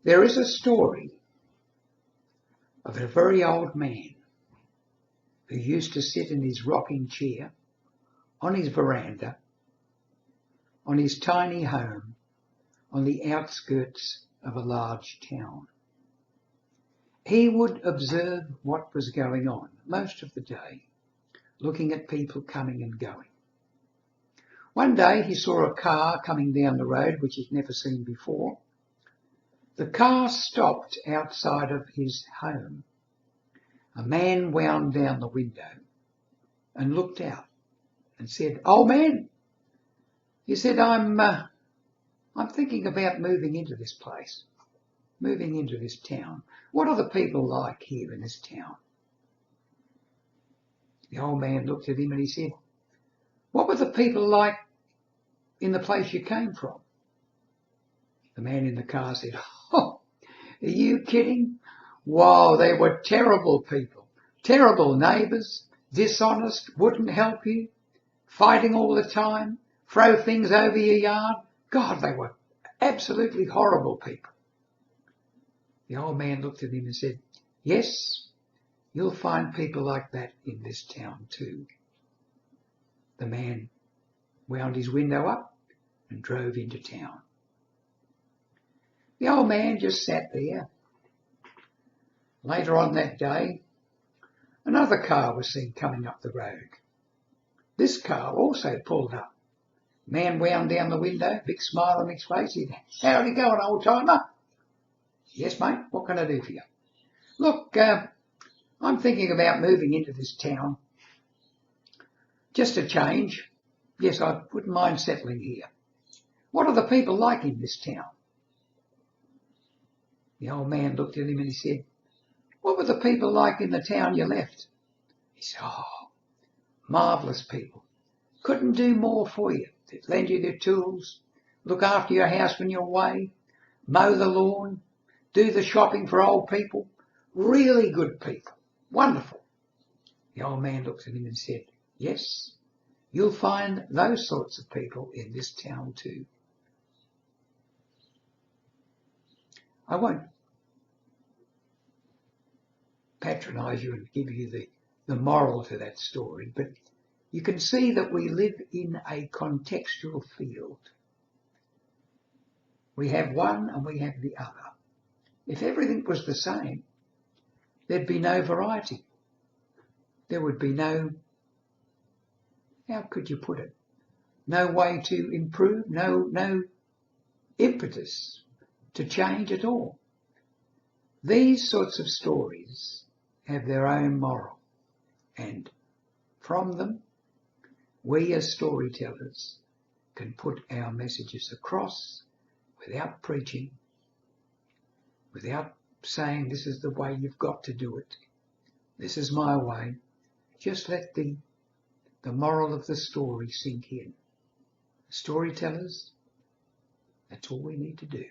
There is a story of a very old man who used to sit in his rocking chair on his veranda on his tiny home on the outskirts of a large town. He would observe what was going on most of the day, looking at people coming and going. One day he saw a car coming down the road which he'd never seen before. The car stopped outside of his home. A man wound down the window and looked out and said, "Old man," he said, I'm thinking about moving into this place, moving into this town. What are the people like here in this town?" The old man looked at him and he said, "What were the people like in the place you came from?" The man in the car said, "Oh, are you kidding? Wow, they were terrible people, terrible neighbours, dishonest, wouldn't help you, fighting all the time, throw things over your yard. God, they were absolutely horrible people." The old man looked at him and said, "Yes, you'll find people like that in this town too." The man wound his window up and drove into town. The old man just sat there. Later on that day, another car was seen coming up the road. This car also pulled up. Man wound down the window, big smile on his face. He said, "Howdy going, old timer?" "Yes, mate, what can I do for you?" "Look, I'm thinking about moving into this town. Just a change. Yes, I wouldn't mind settling here. What are the people like in this town?" The old man looked at him and he said, "What were the people like in the town you left?" He said, "Oh, marvellous people. Couldn't do more for you. They'd lend you their tools, look after your house when you're away, mow the lawn, do the shopping for old people. Really good people. Wonderful." The old man looked at him and said, "Yes, you'll find those sorts of people in this town too." I won't patronise you and give you the moral to that story, but you can see that we live in a contextual field. We have one and we have the other. If everything was the same, there'd be no variety. There would be no, how could you put it, no way to improve, no impetus to change at all. These sorts of stories have their own moral, and from them, we as storytellers can put our messages across without preaching, without saying this is the way you've got to do it, this is my way. Just let the moral of the story sink in. Storytellers, that's all we need to do.